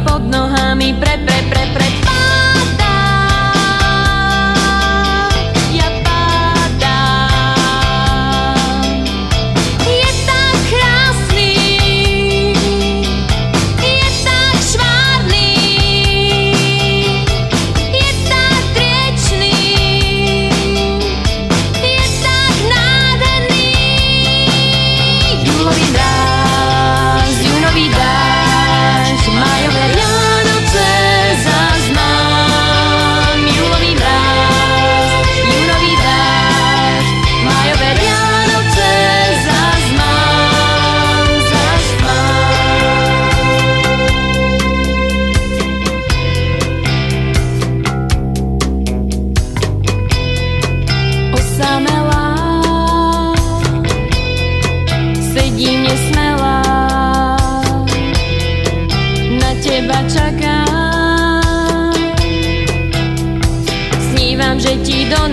pod nohami prepadá. Ja padám. Je tak krásny, je tak švárny, je tak riečný, je tak nádherný. Júlový dážď, májové Vianoce zas mám. Júlový dážď, májové Vianoce zas mám, zas mám. Osamelá sedím nesmelá, na teba čakám. Snívam, že ti do